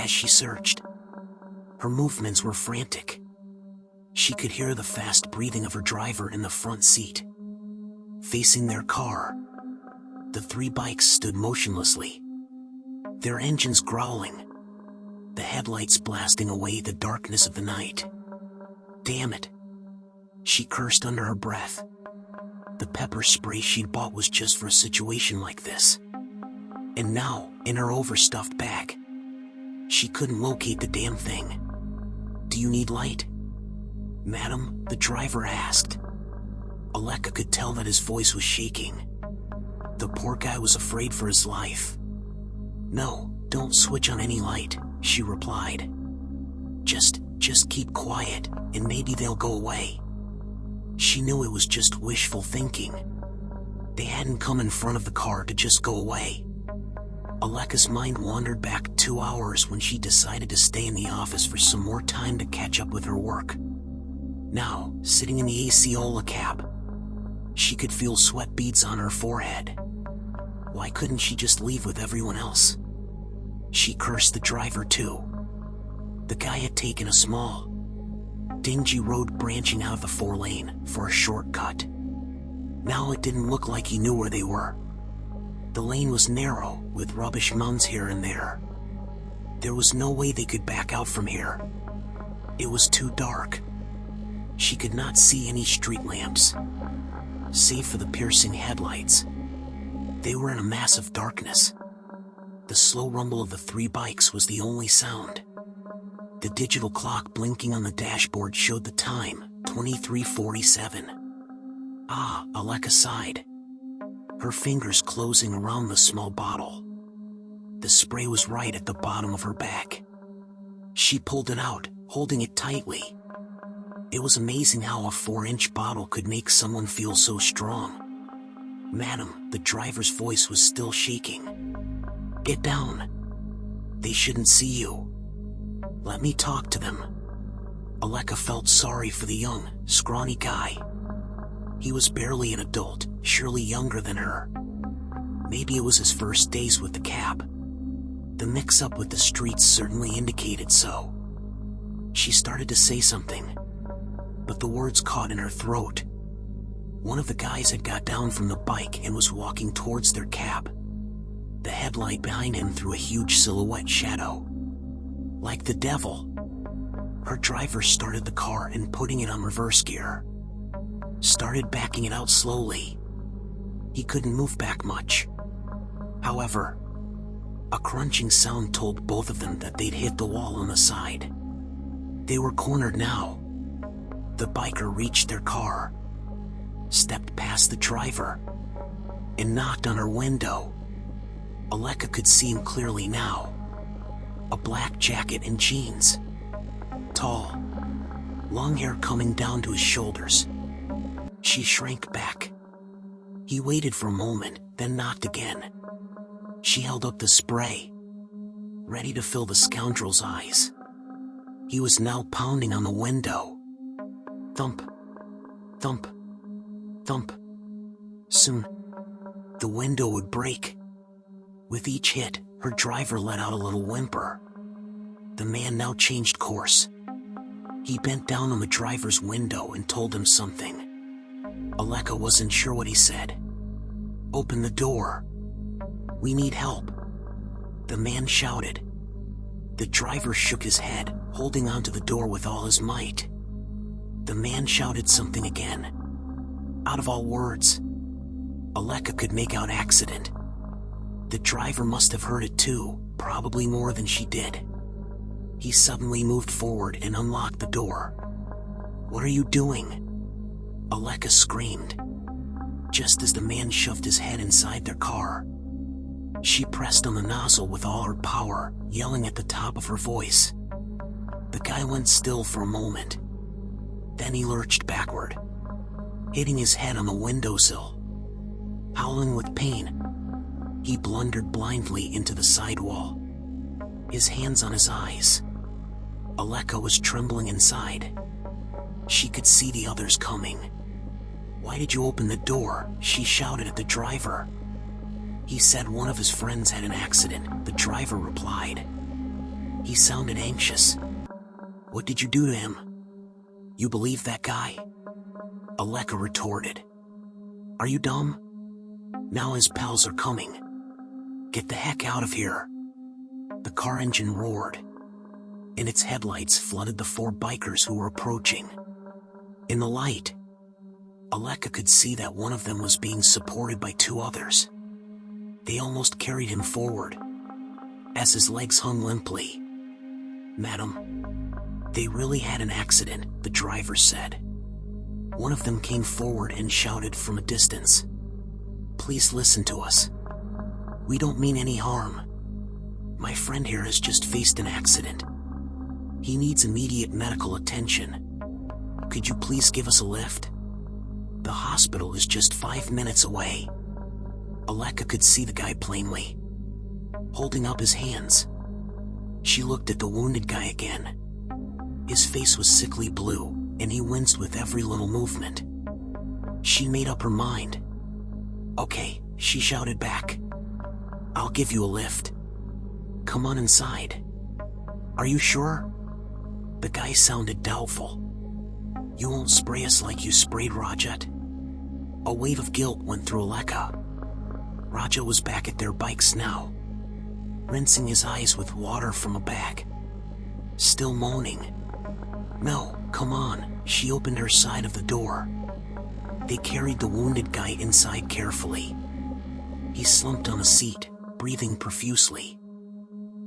as she searched. Her movements were frantic. She could hear the fast breathing of her driver in the front seat. Facing their car, the 3 bikes stood motionlessly, their engines growling, the headlights blasting away the darkness of the night. Damn it, she cursed under her breath. The pepper spray she'd bought was just for a situation like this. And now, in her overstuffed bag, she couldn't locate the damn thing. "Do you need light?" "Madam," the driver asked. Alekha could tell that his voice was shaking. The poor guy was afraid for his life. "No, don't switch on any light," she replied. Just keep quiet, and maybe they'll go away." She knew it was just wishful thinking. They hadn't come in front of the car to just go away. Alekha's mind wandered back 2 hours when she decided to stay in the office for some more time to catch up with her work. Now, sitting in the Aceola cab, she could feel sweat beads on her forehead. Why couldn't she just leave with everyone else? She cursed the driver too. The guy had taken a small, dingy road branching out of the 4-lane for a shortcut. Now it didn't look like he knew where they were. The lane was narrow, with rubbish mounds here and there. There was no way they could back out from here. It was too dark. She could not see any street lamps, save for the piercing headlights. They were in a massive darkness. The slow rumble of the 3 bikes was the only sound. The digital clock blinking on the dashboard showed the time, 23:47. "Ah," Alekha sighed, her fingers closing around the small bottle. The spray was right at the bottom of her bag. She pulled it out, holding it tightly. It was amazing how a 4-inch bottle could make someone feel so strong. "Madam," the driver's voice was still shaking. "Get down. They shouldn't see you. Let me talk to them." Alekha felt sorry for the young, scrawny guy. He was barely an adult, surely younger than her. Maybe it was his first days with the cab. The mix-up with the streets certainly indicated so. She started to say something, but the words caught in her throat. One of the guys had got down from the bike and was walking towards their cab. The headlight behind him threw a huge silhouette shadow. Like the devil. Her driver started the car and putting it on reverse gear. Started backing it out slowly. He couldn't move back much. However, a crunching sound told both of them that they'd hit the wall on the side. They were cornered now. The biker reached their car, stepped past the driver, and knocked on her window. Alekha could see him clearly now. A black jacket and jeans. Tall, long hair coming down to his shoulders. She shrank back. He waited for a moment, then knocked again. She held up the spray, ready to fill the scoundrel's eyes. He was now pounding on the window. Thump, thump, thump. Soon, the window would break. With each hit, her driver let out a little whimper. The man now changed course. He bent down on the driver's window and told him something. Alekha wasn't sure what he said. "Open the door. We need help," the man shouted. The driver shook his head, holding onto the door with all his might. The man shouted something again. Out of all words, Alekha could make out accident. The driver must have heard it too, probably more than she did. He suddenly moved forward and unlocked the door. "What are you doing?" Alekha screamed, just as the man shoved his head inside their car. She pressed on the nozzle with all her power, yelling at the top of her voice. The guy went still for a moment. Then he lurched backward, hitting his head on the windowsill. Howling with pain, he blundered blindly into the sidewall, his hands on his eyes. Alekha was trembling inside. She could see the others coming. "Why did you open the door?" she shouted at the driver. "He said one of his friends had an accident," the driver replied. He sounded anxious. What did you do to him? You believe that guy? Alekha retorted. Are you dumb? Now his pals are coming. Get the heck out of here. The car engine roared, and its headlights flooded the 4 bikers who were approaching. In the light, Alekha could see that one of them was being supported by 2 others. They almost carried him forward, as his legs hung limply. Madam, they really had an accident, the driver said. One of them came forward and shouted from a distance. Please listen to us. We don't mean any harm. My friend here has just faced an accident. He needs immediate medical attention. Could you please give us a lift? The hospital is just 5 minutes away. Alekha could see the guy plainly, holding up his hands. She looked at the wounded guy again. His face was sickly blue, and he winced with every little movement. She made up her mind. Okay, she shouted back. I'll give you a lift. Come on inside. Are you sure? The guy sounded doubtful. You won't spray us like you sprayed Rajat? A wave of guilt went through Alekha. Raja was back at their bikes now, rinsing his eyes with water from a bag, still moaning. No, come on, she opened her side of the door. They carried the wounded guy inside carefully. He slumped on a seat, breathing profusely.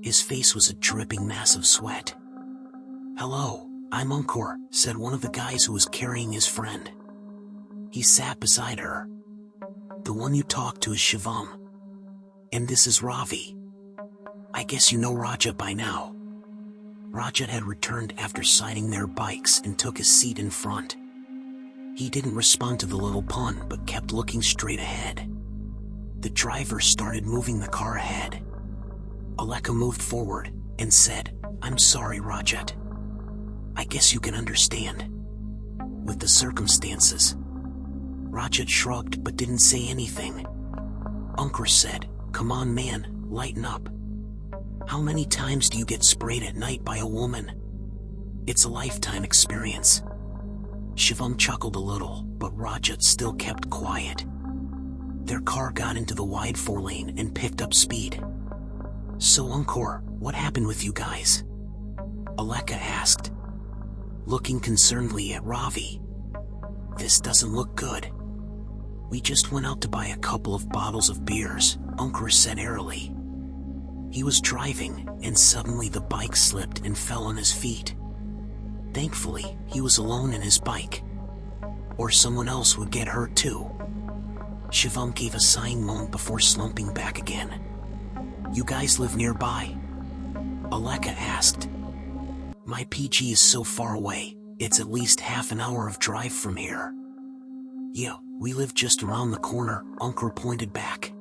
His face was a dripping mass of sweat. Hello, I'm Ankur, said one of the guys who was carrying his friend. He sat beside her. The one you talked to is Shivam. And this is Ravi. I guess you know Rajat by now. Rajat had returned after sighting their bikes and took his seat in front. He didn't respond to the little pun but kept looking straight ahead. The driver started moving the car ahead. Alekha moved forward and said, I'm sorry, Rajat. I guess you can understand. With the circumstances. Rajat shrugged but didn't say anything. Ankur said, come on man, lighten up. How many times do you get sprayed at night by a woman? It's a lifetime experience. Shivam chuckled a little, but Rajat still kept quiet. Their car got into the wide 4-lane and picked up speed. So Ankur, what happened with you guys? Alekha asked, looking concernedly at Ravi. This doesn't look good. We just went out to buy a couple of bottles of beers, Ankur said airily. He was driving, and suddenly the bike slipped and fell on his feet. Thankfully, he was alone in his bike. Or someone else would get hurt too. Shivam gave a sighing moan before slumping back again. You guys live nearby? Alekha asked. My PG is so far away, it's at least half an hour of drive from here. Yeah, we live just around the corner, Ankur pointed back.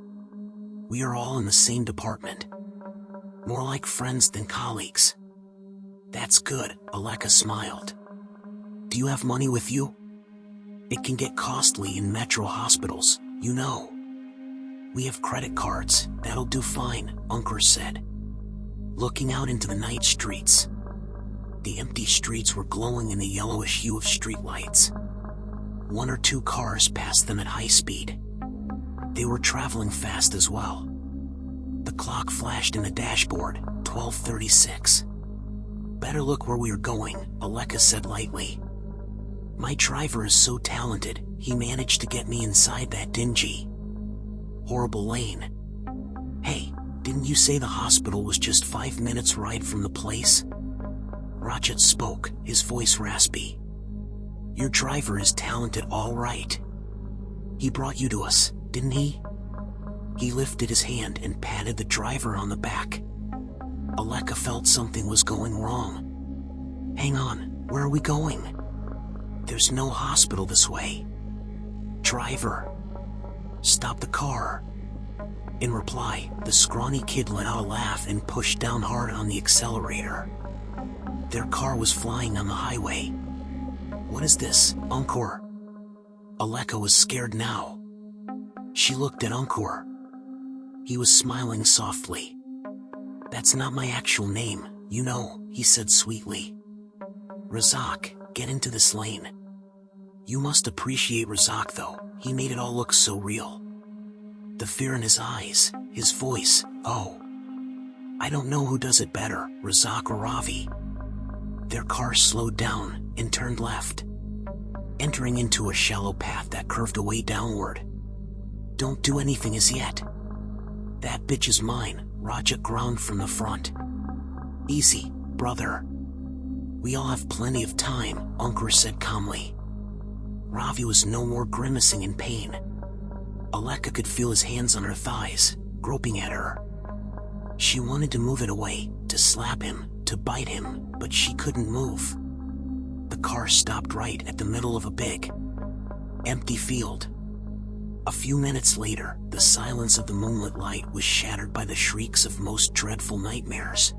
We are all in the same department. More like friends than colleagues. That's good, Alekha smiled. Do you have money with you? It can get costly in metro hospitals, you know. We have credit cards, that'll do fine, Ankur said. Looking out into the night streets. The empty streets were glowing in the yellowish hue of streetlights. 1 or 2 cars passed them at high speed. They were traveling fast as well. The clock flashed in the dashboard, 12:36. Better look where we are going, Alekha said lightly. My driver is so talented, he managed to get me inside that dingy, horrible lane. Hey, didn't you say the hospital was just 5 minutes ride from the place? Rajat spoke, his voice raspy. Your driver is talented all right. He brought you to us, didn't he? He lifted his hand and patted the driver on the back. Alekha felt something was going wrong. Hang on, where are we going? There's no hospital this way. Driver, stop the car. In reply, the scrawny kid let out a laugh and pushed down hard on the accelerator. Their car was flying on the highway. What is this, Ankur? Alekha was scared now. She looked at Ankur. He was smiling softly. That's not my actual name, "You know," he said sweetly. "Razak, get into this lane." You must appreciate Razak though, he made it all look so real. The fear in his eyes, his voice, oh. I don't know who does it better, Razak or Ravi. Their car slowed down and turned left, entering into a shallow path that curved away downward. "Don't do anything as yet. That bitch is mine," Raja groaned from the front. "Easy, brother. We all have plenty of time," Ankur said calmly. Ravi was no more grimacing in pain. Alekha could feel his hands on her thighs, groping at her. She wanted to move it away, to slap him, to bite him, but she couldn't move. The car stopped right at the middle of a big, empty field. A few minutes later, the silence of the moonlit light was shattered by the shrieks of most dreadful nightmares.